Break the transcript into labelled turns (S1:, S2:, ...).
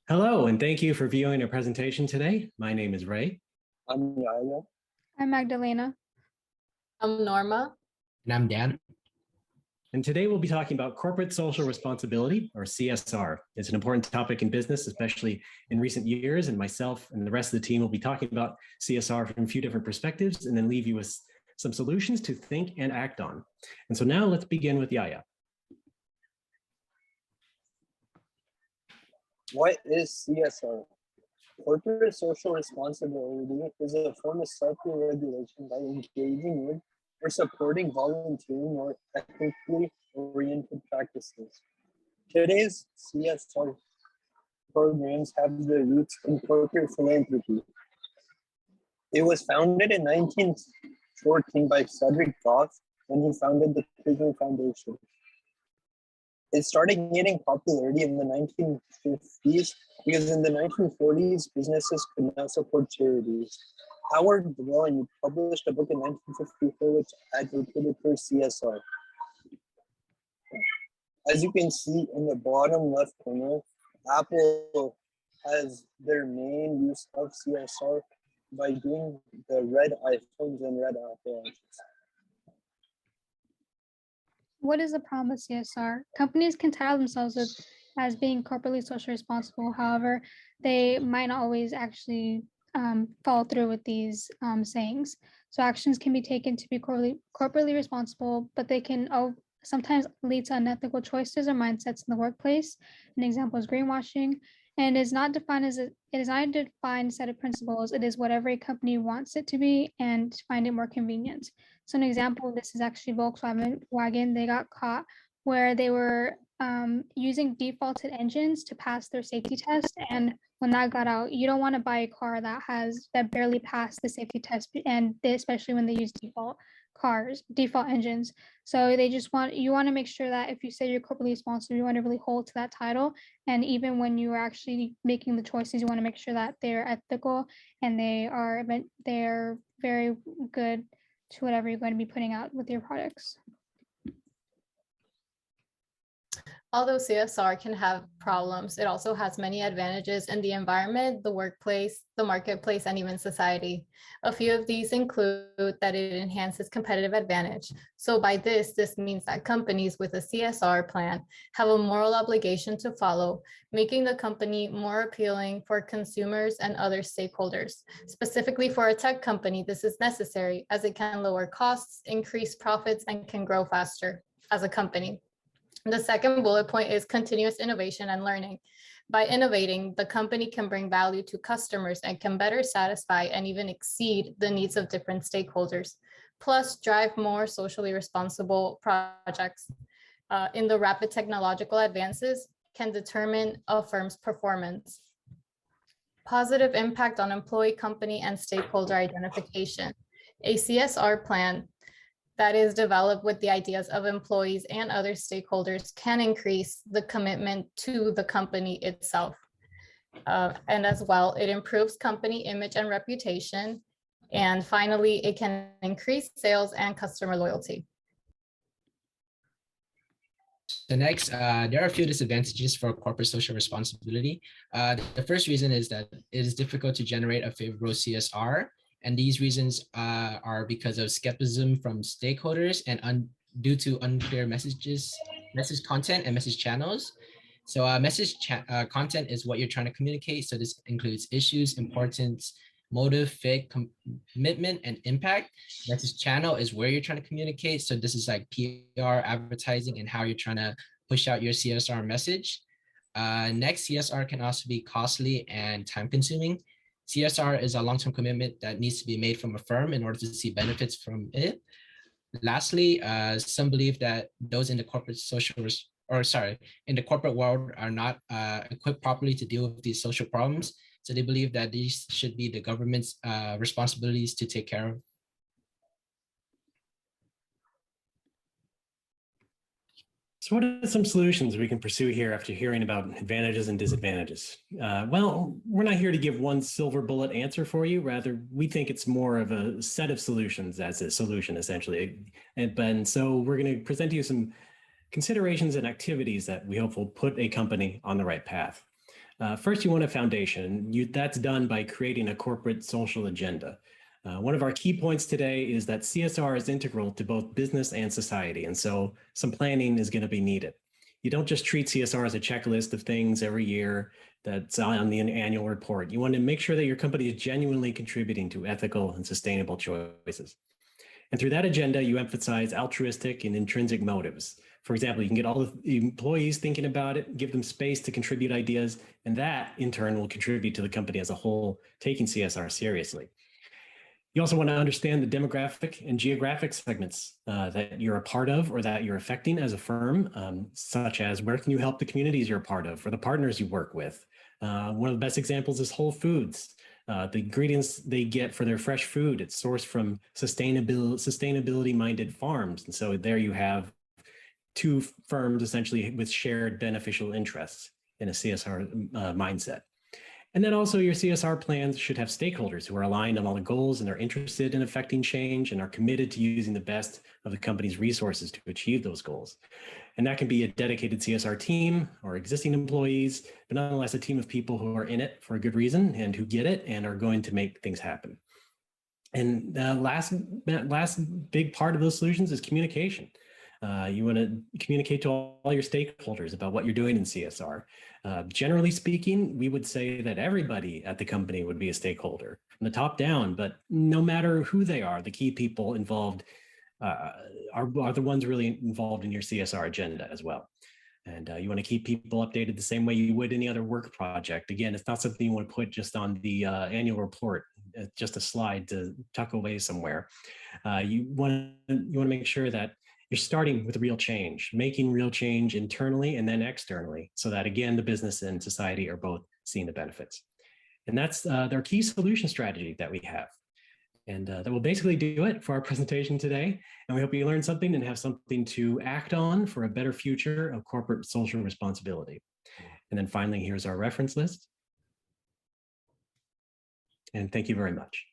S1: Hello, and thank you for viewing our presentation today. My name is Ray.
S2: I'm Yaya.
S3: I'm Magdalena.
S4: I'm Norma.
S5: And I'm Dan.
S1: And today we'll be talking about corporate social responsibility, or CSR. It's an important topic in business, especially in recent years, and myself and the rest of the team will be talking about CSR from a few different perspectives and then leave you with some solutions to think and act on. And so now let's begin with Yaya.
S2: What is CSR? Corporate social responsibility is a form of self-regulation by engaging with or supporting volunteering or ethically oriented practices. Today's CSR programs have their roots in corporate philanthropy. It was founded in 1914 by Frederick Goff when he founded the Prison Foundation. It started gaining popularity in the 1950s because in the 1940s, businesses could not support charities. Howard Dwelling published a book in 1954 which advocated for CSR. As you can see in the bottom left corner, Apple has their main use of CSR by doing the red iPhones and red Apple Watches.
S3: What is the problem with CSR? Companies can title themselves as being corporately socially responsible. However, they might not always actually follow through with these sayings. So actions can be taken to be corporately responsible, but they can sometimes lead to unethical choices or mindsets in the workplace. An example is greenwashing, and it is not defined as it is not a defined set of principles. It is whatever a company wants it to be and find it more convenient. So an example of this is actually Volkswagen. They got caught where they were using defaulted engines to pass their safety test. And when that got out, you don't want to buy a car that barely passed the safety test, and especially when they use default engines. So you want to make sure that if you say you're corporately responsible, you want to really hold to that title. And even when you are actually making the choices, you want to make sure that they're ethical and they're very good to whatever you're going to be putting out with your products.
S4: Although CSR can have problems, it also has many advantages in the environment, the workplace, the marketplace, and even society. A few of these include that it enhances competitive advantage. So by this means that companies with a CSR plan have a moral obligation to follow, making the company more appealing for consumers and other stakeholders. Specifically for a tech company, this is necessary as it can lower costs, increase profits, and can grow faster as a company. The second bullet point is continuous innovation and learning. By innovating, the company can bring value to customers and can better satisfy and even exceed the needs of different stakeholders, plus drive more socially responsible projects. In the rapid technological advances can determine a firm's performance. Positive impact on employee, company, and stakeholder identification. A CSR plan that is developed with the ideas of employees and other stakeholders can increase the commitment to the company itself. And as well, it improves company image and reputation. And finally, it can increase sales and customer loyalty.
S5: So next, there are a few disadvantages for corporate social responsibility. The first reason is that it is difficult to generate a favorable CSR. And these reasons are because of skepticism from stakeholders and due to unclear message content and message channels. So content is what you're trying to communicate. So this includes issues, importance, motive, fit, commitment, and impact. Message channel is where you're trying to communicate. So this is like PR, advertising, and how you're trying to push out your CSR message. Next, CSR can also be costly and time consuming. CSR is a long-term commitment that needs to be made from a firm in order to see benefits from it. Lastly, some believe that those in the corporate in the corporate world are not equipped properly to deal with these social problems. So they believe that these should be the government's responsibilities to take care of.
S1: So what are some solutions we can pursue here after hearing about advantages and disadvantages? Well, we're not here to give one silver bullet answer for you. Rather, we think it's more of a set of solutions as a solution, essentially. And so we're going to present to you some considerations and activities that we hope will put a company on the right path. First, you want a foundation. That's done by creating a corporate social agenda. One of our key points today is that CSR is integral to both business and society, and so some planning is going to be needed. You don't just treat CSR as a checklist of things every year that's on the annual report. You want to make sure that your company is genuinely contributing to ethical and sustainable choices. And through that agenda, you emphasize altruistic and intrinsic motives. For example, you can get all the employees thinking about it, give them space to contribute ideas, and that in turn will contribute to the company as a whole, taking CSR seriously. You also want to understand the demographic and geographic segments that you're a part of or that you're affecting as a firm, such as where can you help the communities you're a part of or the partners you work with. One of the best examples is Whole Foods. The ingredients they get for their fresh food, it's sourced from sustainability-minded farms. And so there you have two firms essentially with shared beneficial interests in a CSR mindset. And then also your CSR plans should have stakeholders who are aligned on all the goals and are interested in affecting change and are committed to using the best of the company's resources to achieve those goals. And that can be a dedicated CSR team or existing employees, but nonetheless a team of people who are in it for a good reason and who get it and are going to make things happen. And the last big part of those solutions is communication. You want to communicate to all your stakeholders about what you're doing in CSR. Generally speaking, we would say that everybody at the company would be a stakeholder from the top down, but no matter who they are, the key people involved are the ones really involved in your CSR agenda as well. And you want to keep people updated the same way you would any other work project. Again, it's not something you want to put just on the annual report, just a slide to tuck away somewhere. You want to make sure that you're starting with real change, making real change internally and then externally, so that again, the business and society are both seeing the benefits. And that's their key solution strategy that we have. And that will basically do it for our presentation today. And we hope you learned something and have something to act on for a better future of corporate social responsibility. And then finally, here's our reference list. And thank you very much.